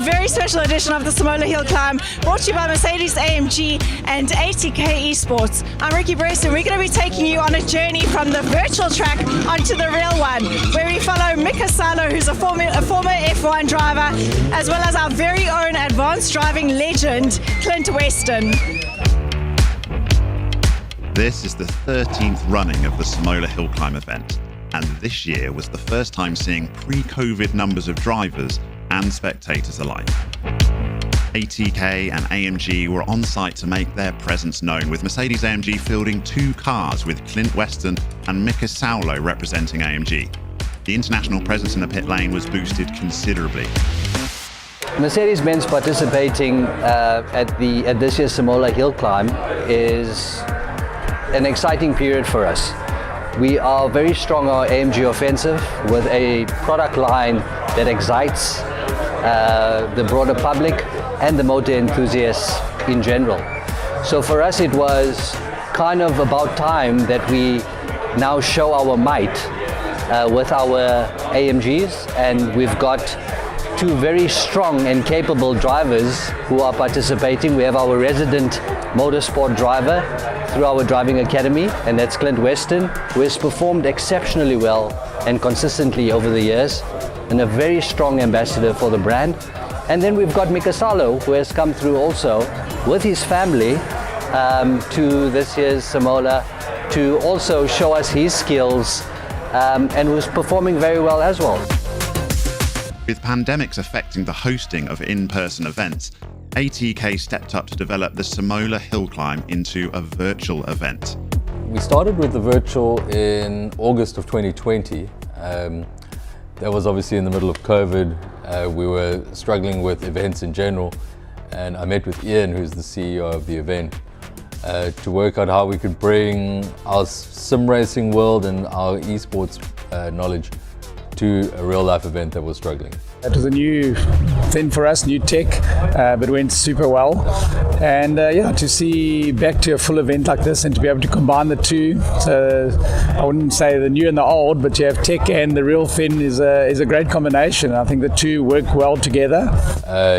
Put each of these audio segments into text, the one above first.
very special edition of the Simola Hill Climb, brought to you by Mercedes-AMG and ATK Esports. I'm Ricky Brace, and we're going to be taking you on a journey from the virtual track onto the real one, where we follow Mika Salo, who's a former F1 driver, as well as our very own advanced driving legend, Clint Weston. This is the 13th running of the Simola Hill Climb event, and this year was the first time seeing pre-COVID numbers of drivers and spectators alike. ATK and AMG were on site to make their presence known, with Mercedes-AMG fielding 2 cars with Clint Weston and Mika Salo representing AMG. The international presence in the pit lane was boosted considerably. Mercedes-Benz participating at this year's Simola Hill Climb is an exciting period for us. We are very strong on our AMG offensive with a product line that excites the broader public and the motor enthusiasts in general. So for us it was kind of about time that we now show our might with our AMGs, and we've got 2 very strong and capable drivers who are participating. We have our resident motorsport driver through our driving academy, and that's Clint Weston, who has performed exceptionally well and consistently over the years, and a very strong ambassador for the brand. And then we've got Mika Salo, who has come through also with his family to this year's Simola to also show us his skills, and who's performing very well as well. With pandemics affecting the hosting of in-person events, ATK stepped up to develop the Simola Hill Climb into a virtual event. We started with the virtual in August of 2020. That was obviously in the middle of COVID. We were struggling with events in general, and I met with Ian, who's the CEO of the event, to work out how we could bring our sim racing world and our esports knowledge to a real life event that was struggling. It was a new thing for us, new tech, but it went super well. And to see back to a full event like this and to be able to combine the two, so I wouldn't say the new and the old, but you have tech and the real thing is a great combination. I think the two work well together.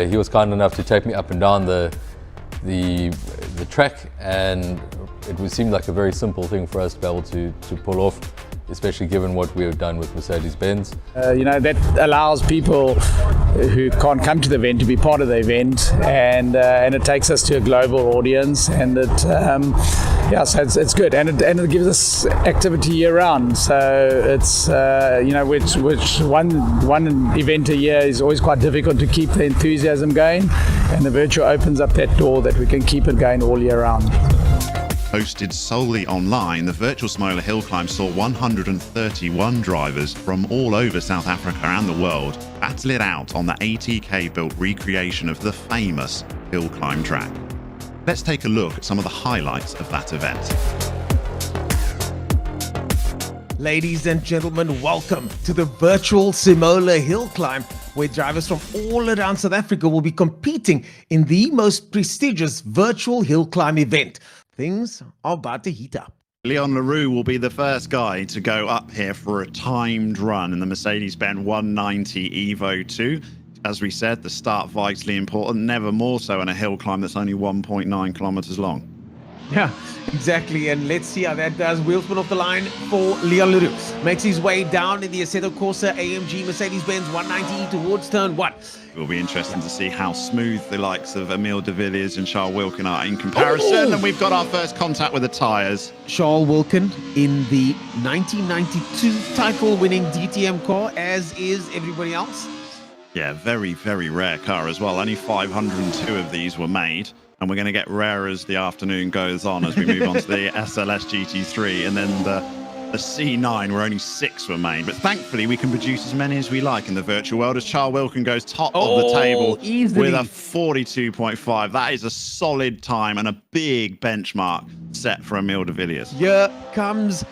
He was kind enough to take me up and down the track, and it seemed like a very simple thing for us to be able to pull off, especially given what we have done with Mercedes-Benz. That allows people who can't come to the event to be part of the event, and it takes us to a global audience, and so it's good, and it gives us activity year round. So it's which one event a year is always quite difficult to keep the enthusiasm going, and the virtual opens up that door that we can keep it going all year round. Hosted solely online, the virtual Simola Hill Climb saw 131 drivers from all over South Africa and the world battle it out on the ATK-built recreation of the famous Hill Climb track. Let's take a look at some of the highlights of that event. Ladies and gentlemen, welcome to the virtual Simola Hill Climb, where drivers from all around South Africa will be competing in the most prestigious virtual hill climb event. Things are about to heat up. Leon Leroux will be the first guy to go up here for a timed run in the Mercedes-Benz 190 Evo 2. As we said, the start vitally important, never more so in a hill climb that's only 1.9 kilometers long. Yeah, exactly. And let's see how that does. Wheel spin off the line for Leon Leroux. Makes his way down in the Assetto Corsa AMG Mercedes-Benz 190 towards turn 1. It will be interesting to see how smooth the likes of Emile de Villiers and Charles Wilkin are in comparison. And we've got our first contact with the tyres. Charles Wilkin in the 1992 title-winning DTM car, as is everybody else. Yeah, very, very rare car as well. Only 502 of these were made. And we're going to get rarer as the afternoon goes on, as we move on to the SLS GT3 and then the C9, where only 6 were made. But thankfully, we can produce as many as we like in the virtual world, as Charles Wilkin goes top of the table easily with a 42.5. That is a solid time and a big benchmark set for Emile de Villiers. Here comes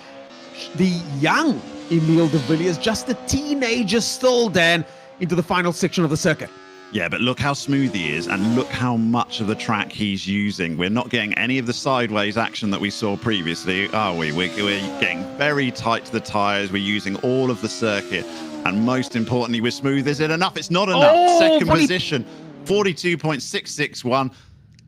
the young Emile de Villiers, just a teenager still, Dan, into the final section of the circuit. Yeah, but look how smooth he is, and look how much of the track he's using. We're not getting any of the sideways action that we saw previously, are we? We're getting very tight to the tyres. We're using all of the circuit And most importantly, with smooth, is it enough? It's not enough. Second position, 42.661.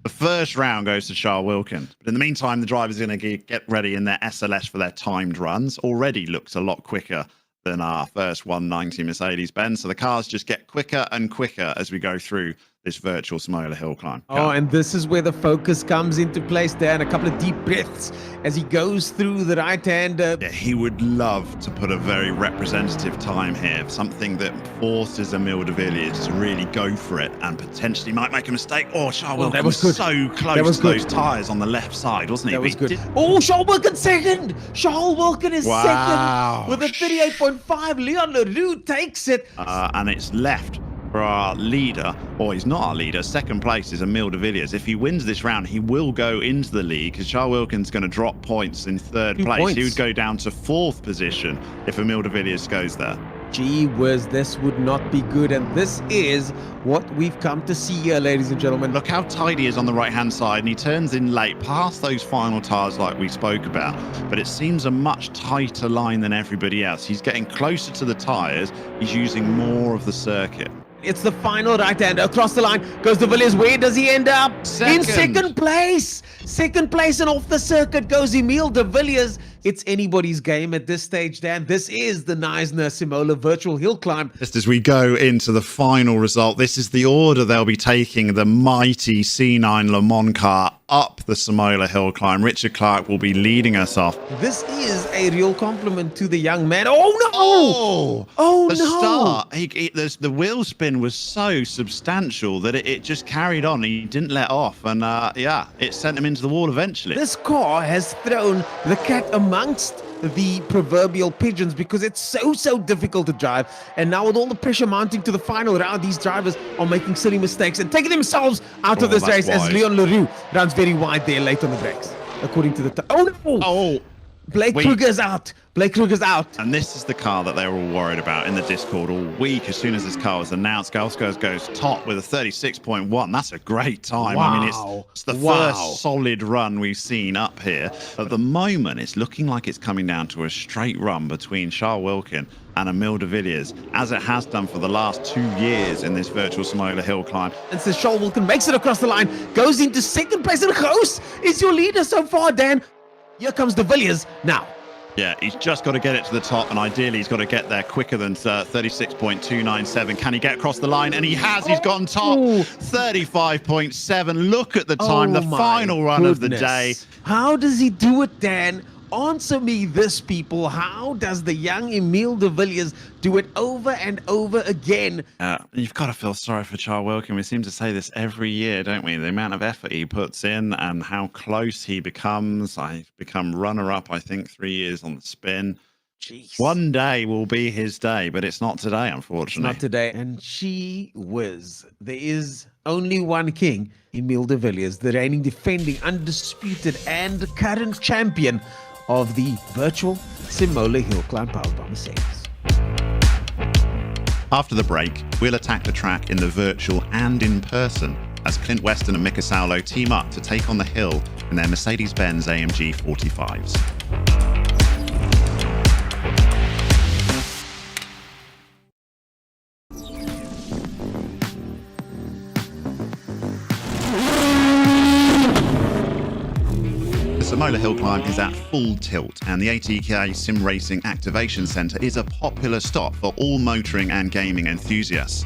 The first round goes to Charles Wilkins. But in the meantime, the drivers are going to get ready in their SLS for their timed runs. Already looks a lot quicker than our first 190 Mercedes-Benz. So the cars just get quicker and quicker as we go through this virtual Simola Hill Climb. Oh, and this is where the focus comes into place there, and a couple of deep breaths as he goes through the right-hand. Yeah, he would love to put a very representative time here, something that forces Emile de Villiers to really go for it and potentially might make a mistake. Oh, Charles Wilkins that was good. So close to those tyres on the left side, wasn't he? That was good. Oh, Charles Wilkins second! Charles Wilkins is second with a 38.5. Leon Leroux takes it. And it's left for our leader, or he's not our leader. Second place is Emile de Villiers. If he wins this round, he will go into the lead because Charles Wilkins is going to drop points in third place. He would go down to fourth position if Emile de Villiers goes there. Gee whiz, this would not be good, and this is what we've come to see here, ladies and gentlemen. Look how tight he is on the right-hand side, and he turns in late past those final tyres like we spoke about, but it seems a much tighter line than everybody else. He's getting closer to the tyres. He's using more of the circuit. It's the final right-hander. Across the line goes de Villiers. Where does he end up? In second place. Second place, and off the circuit goes Emile de Villiers. It's anybody's game at this stage, Dan. This is the Neisner Simola Virtual Hill Climb. Just as we go into the final result, this is the order they'll be taking the mighty C9 Le Mans car up the Simola Hill Climb. Richard Clark will be leading us off. This is a real compliment to the young man. Oh, no! The start, the wheel spin was so substantial that it just carried on. He didn't let off, and yeah, it sent him into the wall eventually. This car has thrown the cat amongst the proverbial pigeons because it's so difficult to drive, and now with all the pressure mounting to the final round, these drivers are making silly mistakes and taking themselves out of this race as Leon Leroux runs very wide there late on the brakes, according to the Blake Kruger's out. Blake Kruger's out. And this is the car that they were all worried about in the Discord all week. As soon as this car was announced, Galskos goes top with a 36.1. That's a great time. Wow. I mean, it's the first solid run we've seen up here. At the moment, it's looking like it's coming down to a straight run between Charles Wilkins and Emile de Villiers, as it has done for the last 2 years in this virtual Simola Hill Climb. And so Charles Wilkins makes it across the line, goes into second place, and Ghost is your leader so far, Dan. Here comes de Villiers now. Yeah, he's just got to get it to the top, and ideally he's got to get there quicker than 36.297. Can he get across the line? And he has. He's gone top. 35.7. Look at the time, the final run of the day. How does he do it, Dan? Answer me this, people. How does the young Emile de Villiers do it over and over again? You've got to feel sorry for Charles Wilkins. We seem to say this every year, don't we? The amount of effort he puts in and how close he becomes. He's become runner-up, I think, 3 years on the spin. Jeez. One day will be his day, but it's not today, unfortunately. It's not today. And gee whiz, there is only one king, Emile de Villiers, the reigning, defending, undisputed, and current champion of the virtual Simola Hill Climb powered by Mercedes. After the break, we'll attack the track in the virtual and in person as Clint Weston and Mika Salo team up to take on the hill in their Mercedes-Benz AMG 45s. The Simola Hill Climb is at full tilt, and the ATK Sim Racing Activation Centre is a popular stop for all motoring and gaming enthusiasts.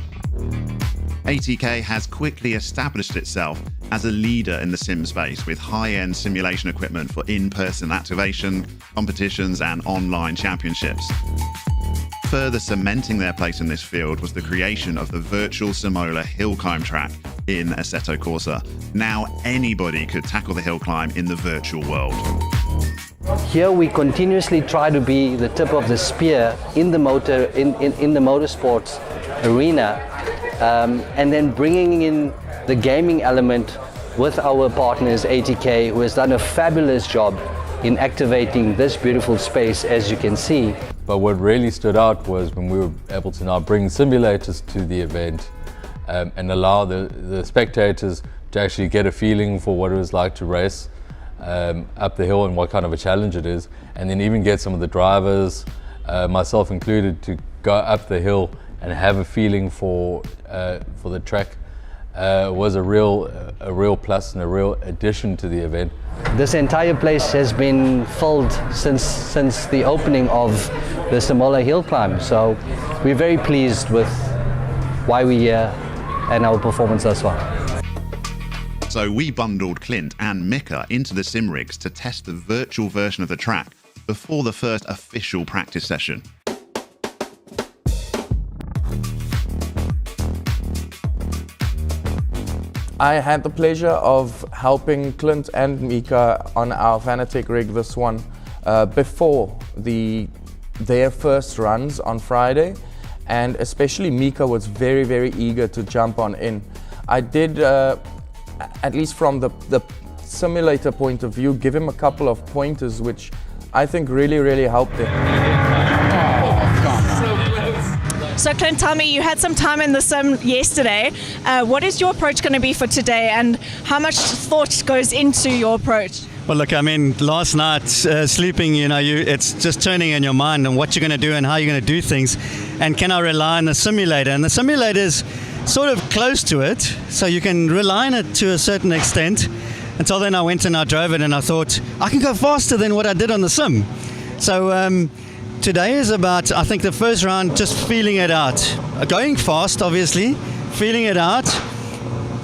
ATK has quickly established itself as a leader in the sim space with high-end simulation equipment for in-person activation, competitions and online championships. Further cementing their place in this field was the creation of the virtual Simola Hill Climb track in Assetto Corsa. Now anybody could tackle the hill climb in the virtual world. Here we continuously try to be the tip of the spear in the motorsports arena, and then bringing in the gaming element with our partners ATK, who has done a fabulous job in activating this beautiful space, as you can see. But what really stood out was when we were able to now bring simulators to the event and allow the spectators to actually get a feeling for what it was like to race up the hill and what kind of a challenge it is, and then even get some of the drivers myself included, to go up the hill and have a feeling for the track was a real plus and a real addition to the event. This entire place has been filled since the opening of the Simola Hill Climb, so we're very pleased with why we're here and our performance thus far. So we bundled Clint and Mika into the sim rigs to test the virtual version of the track before the first official practice session. I had the pleasure of helping Clint and Mika on our Fanatec rig this one before their first runs on Friday, and especially Mika was very, very eager to jump on in. I did, at least from the simulator point of view, give him a couple of pointers which I think really, really helped him. So Clint, tell me, you had some time in the sim yesterday. What is your approach going to be for today, and how much thought goes into your approach? Well, look, I mean, last night sleeping, it's just turning in your mind and what you're going to do and how you're going to do things. And can I rely on the simulator? And the simulator's sort of close to it, so you can rely on it to a certain extent. Until then, I went and I drove it, and I thought I can go faster than what I did on the sim. So today is about, I think, the first round, just feeling it out. Going fast, obviously, feeling it out.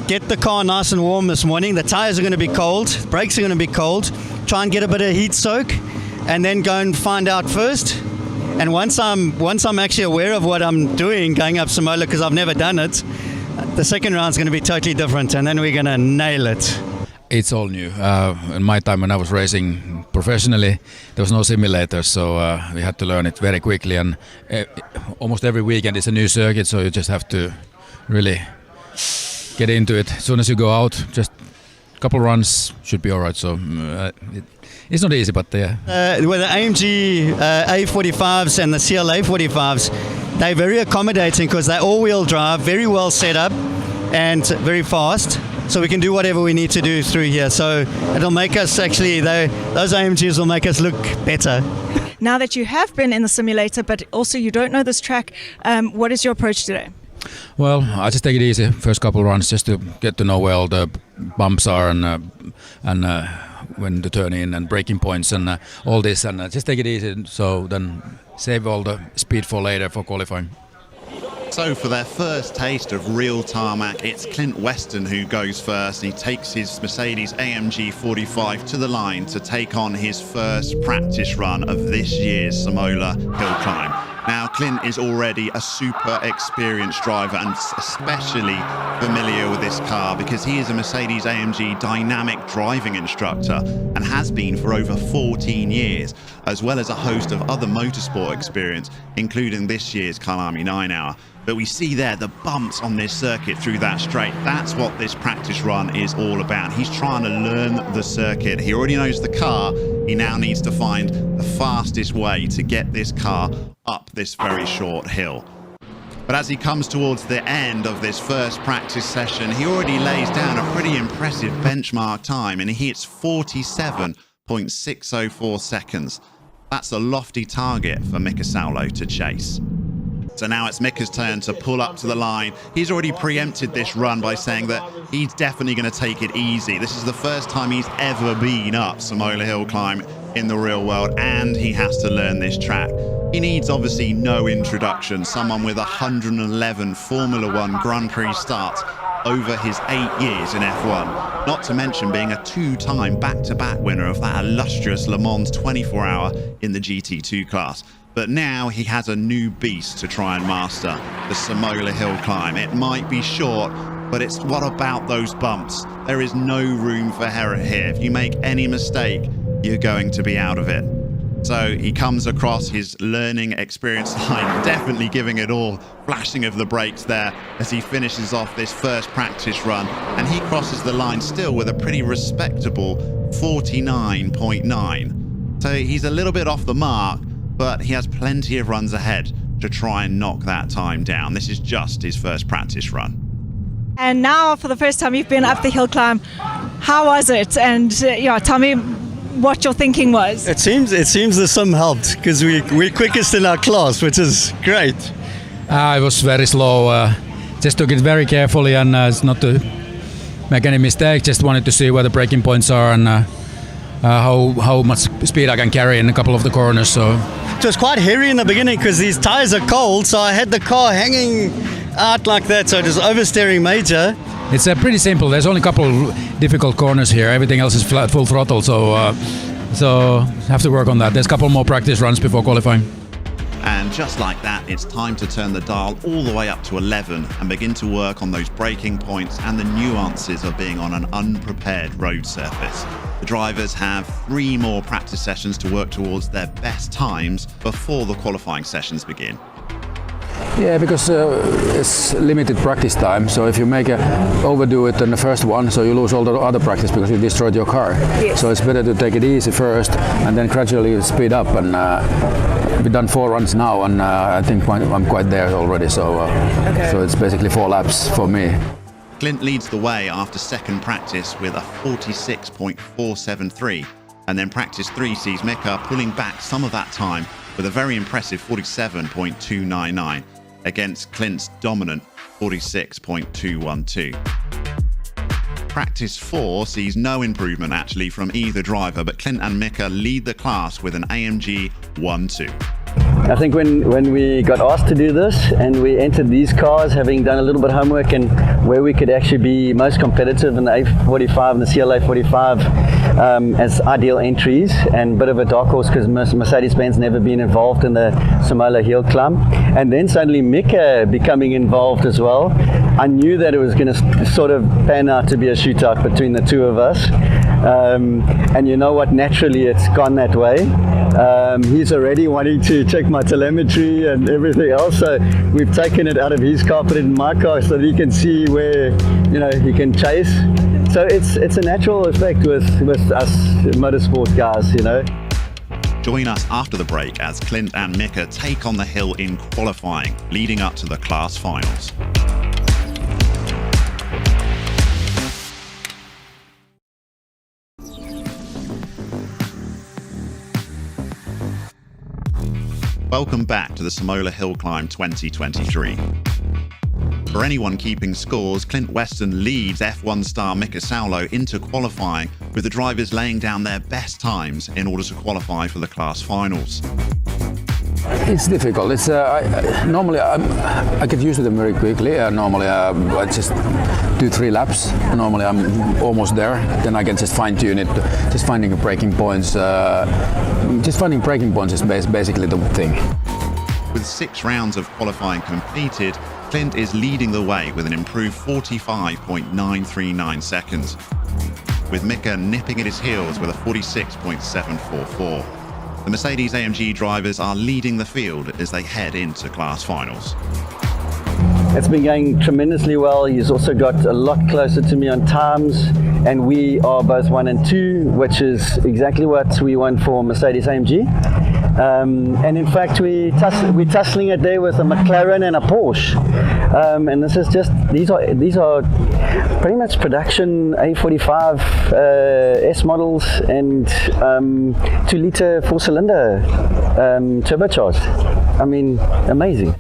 Get the car nice and warm this morning. The tires are going to be cold, brakes are going to be cold. Try and get a bit of heat soak, and then go and find out first. And once I'm actually aware of what I'm doing going up Simola, because I've never done it, the second round is going to be totally different, and then we're going to nail it. It's all new. In my time when I was racing professionally, there was no simulator, so we had to learn it very quickly, and almost every weekend it's a new circuit, so you just have to really get into it. As soon as you go out, just a couple runs should be all right. So it's not easy, but yeah. With the AMG A45s and the CLA 45s, they're very accommodating because they're all-wheel drive, very well set up and very fast. So we can do whatever we need to do through here. So it'll make us actually, those AMGs will make us look better. Now that you have been in the simulator, but also you don't know this track, what is your approach today? Well, I just take it easy first couple runs just to get to know where all the bumps are and when to turn in and braking points and all this, and just take it easy. So then save all the speed for later for qualifying. So for their first taste of real tarmac, it's Clint Weston who goes first. He takes his Mercedes AMG 45 to the line to take on his first practice run of this year's Simola Hill Climb. Now, Clint is already a super experienced driver and especially familiar with this car because he is a Mercedes AMG dynamic driving instructor and has been for over 14 years, as well as a host of other motorsport experience, including this year's Kyalami 9 Hour. But we see there the bumps on this circuit through that straight. That's what this practice run is all about. He's trying to learn the circuit. He already knows the car. He now needs to find the fastest way to get this car up this very short hill. But as he comes towards the end of this first practice session, he already lays down a pretty impressive benchmark time, and he hits 47.604 seconds. That's a lofty target for Mika Salo to chase. So now it's Mika's turn to pull up to the line. He's already preempted this run by saying that he's definitely going to take it easy. This is the first time he's ever been up Simola Hill Climb in the real world, and he has to learn this track. He needs obviously no introduction. Someone with 111 Formula One Grand Prix starts over his 8 years in F1, not to mention being a two-time back-to-back winner of that illustrious Le Mans 24-hour in the GT2 class. But now he has a new beast to try and master, the Simola Hill Climb. It might be short, but it's what about those bumps? There is no room for error here. If you make any mistake, you're going to be out of it. So he comes across his learning experience line, definitely giving it all, flashing of the brakes there as he finishes off this first practice run. And he crosses the line still with a pretty respectable 49.9. So he's a little bit off the mark, but he has plenty of runs ahead to try and knock that time down. This is just his first practice run. And now, for the first time you've been up the hill climb, how was it? And tell me what your thinking was? It seems the sim helped because we're quickest in our class, which is great. I was very slow. Just took it very carefully and not to make any mistakes. Just wanted to see where the braking points are and how much speed I can carry in a couple of the corners. So It was quite hairy in the beginning because these tires are cold, so I had the car hanging out like that, so it was oversteering major. it's pretty simple. There's only a couple difficult corners here. Everything else is flat, full throttle. So have to work on that. There's a couple more practice runs before qualifying. And just like that, it's time to turn the dial all the way up to 11 and begin to work on those braking points and the nuances of being on an unprepared road surface. The drivers have 3 more practice sessions to work towards their best times before the qualifying sessions begin. Yeah, because it's limited practice time. So if you overdo it in the first one, so you lose all the other practice because you destroyed your car. Yes. So it's better to take it easy first and then gradually speed up. And we've done 4 runs now, and I think I'm quite there already. So it's basically 4 laps for me. Clint leads the way after second practice with a 46.473, and then practice 3 sees Mika pulling back some of that time with a very impressive 47.299 against Clint's dominant 46.212. Practice 4 sees no improvement actually from either driver, but Clint and Mika lead the class with an AMG 1-2. I think when we got asked to do this and we entered these cars, having done a little bit of homework and where we could actually be most competitive in the A45 and the CLA 45 as ideal entries, and a bit of a dark horse because Mercedes-Benz never been involved in the Simola Hill Climb, and then suddenly Mika becoming involved as well, I knew that it was going to sort of pan out to be a shootout between the two of us. And you know what, naturally it's gone that way. He's already wanting to check my telemetry and everything else, so we've taken it out of his car, put it in my car so that he can see where he can chase. So it's a natural effect with us motorsport guys. Join us after the break as Clint and Mika take on the hill in qualifying, leading up to the class finals. Welcome back to the Simola Hill Climb 2023. For anyone keeping scores, Clint Weston leads F1 star Mika Salo into qualifying, with the drivers laying down their best times in order to qualify for the class finals. It's difficult. It's normally I get used to them very quickly. Normally I just do 3 laps. Normally I'm almost there. Then I can just fine tune it. Just finding braking points. Just finding braking points is basically the thing. With 6 rounds of qualifying completed, Clint is leading the way with an improved 45.939 seconds, with Mika nipping at his heels with a 46.744. The Mercedes AMG drivers are leading the field as they head into class finals. It's been going tremendously well. He's also got a lot closer to me on times, and we are both 1 and 2, which is exactly what we want for Mercedes AMG. And in fact, we're tussling it there with a McLaren and a Porsche. And this is just these are pretty much production A45 S models and 2-liter 4-cylinder turbocharged. I mean, amazing.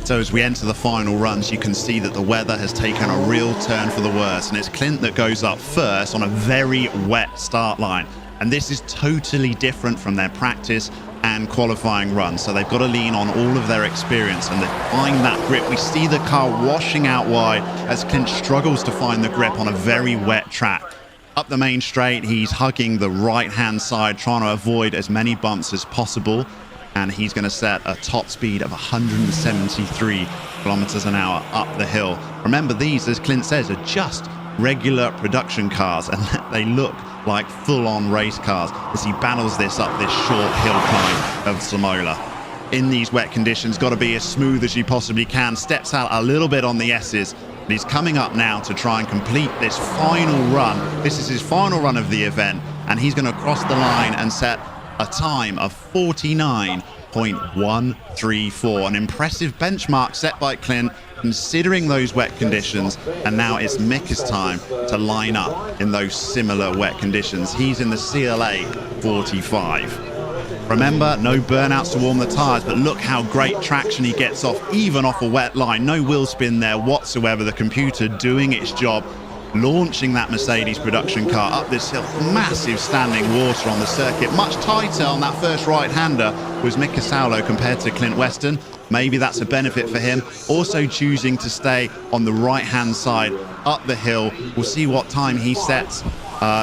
So as we enter the final runs, you can see that the weather has taken a real turn for the worse, and it's Clint that goes up first on a very wet start line. And this is totally different from their practice and qualifying runs. So they've got to lean on all of their experience and they find that grip. We see the car washing out wide as Clint struggles to find the grip on a very wet track. Up the main straight, he's hugging the right-hand side, trying to avoid as many bumps as possible. And he's going to set a top speed of 173 kilometers an hour up the hill. Remember, these, as Clint says, are just regular production cars, and they look like full-on race cars as he battles this up this short hill climb of Simola. In these wet conditions, got to be as smooth as you possibly can. Steps out a little bit on the S's, and he's coming up now to try and complete this final run. This is his final run of the event, and he's going to cross the line and set a time of 49.134, an impressive benchmark set by Clint considering those wet conditions, and now it's Mika's time to line up in those similar wet conditions. He's in the CLA 45. Remember, no burnouts to warm the tyres, but look how great traction he gets off, even off a wet line. No wheel spin there whatsoever. The computer doing its job, launching that Mercedes production car up this hill. Massive standing water on the circuit. Much tighter on that first right-hander was Mika Salo compared to Clint Weston. Maybe that's a benefit for him. Also choosing to stay on the right-hand side up the hill. We'll see what time he sets.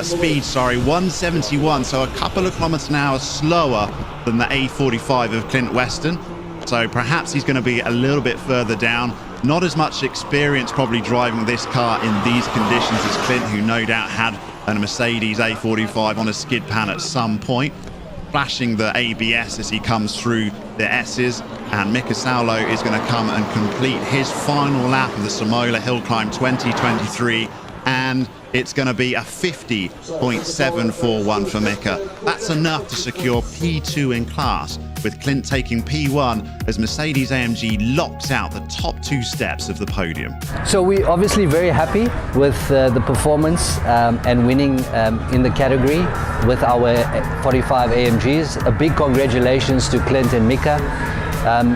Speed, 171, so a couple of kilometers an hour slower than the A45 of Clint Weston. So perhaps he's going to be a little bit further down. Not as much experience probably driving this car in these conditions as Clint, who no doubt had a Mercedes A45 on a skid pan at some point. Flashing the ABS as he comes through the S's, and Mika Salo is going to come and complete his final lap of the Simola Hill Climb 2023, and it's going to be a 50.741 for Mika. That's enough to secure P2 in class, with Clint taking P1 as Mercedes-AMG locks out the top 2 steps of the podium. So we're obviously very happy with the performance and winning in the category with our 45 AMGs. A big congratulations to Clint and Mika.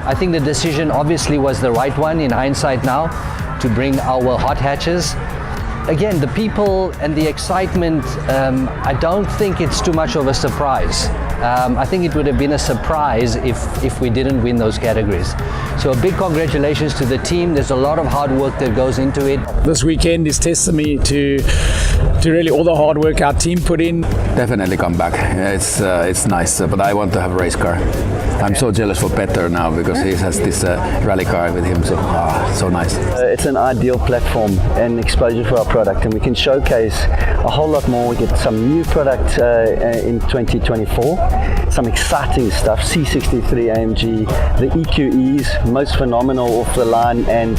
I think the decision obviously was the right one in hindsight now, to bring our hot hatches. Again, the people and the excitement, I don't think it's too much of a surprise. I think it would have been a surprise if we didn't win those categories. So a big congratulations to the team. There's a lot of hard work that goes into it. This weekend is testimony to really all the hard work our team put in. Definitely come back. It's nice, but I want to have a race car. I'm so jealous for Petter now because he has this rally car with him, so nice. It's an ideal platform and exposure for our product, and we can showcase a whole lot more. We get some new product in 2024, some exciting stuff, C63 AMG, the EQEs, most phenomenal off the line, and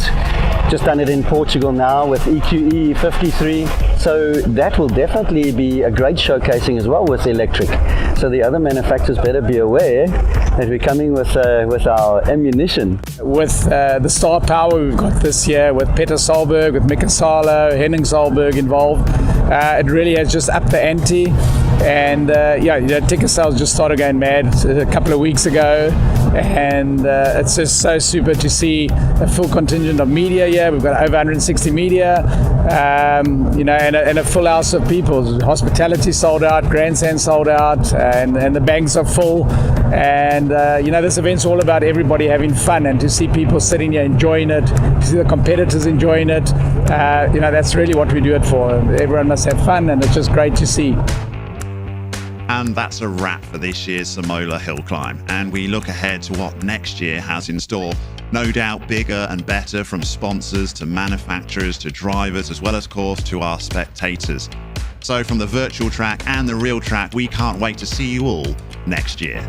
just done it in Portugal now with EQE 53. So that will definitely be a great showcasing as well with electric. So the other manufacturers better be aware that we're coming with our ammunition. With the star power we've got this year, with Petter Solberg, with Mika Salo, Henning Solberg involved, it really has just upped the ante. And ticket sales just started going mad a couple of weeks ago, and it's just so super to see a full contingent of media here. We've got over 160 media, and a full house of people. Hospitality sold out, grandstand sold out, and the banks are full. And this event's all about everybody having fun, and to see people sitting here enjoying it, to see the competitors enjoying it, that's really what we do it for. Everyone must have fun, and it's just great to see. And that's a wrap for this year's Simola Hill Climb. And we look ahead to what next year has in store. No doubt bigger and better, from sponsors to manufacturers to drivers, as well as, of course, to our spectators. So from the virtual track and the real track, we can't wait to see you all next year.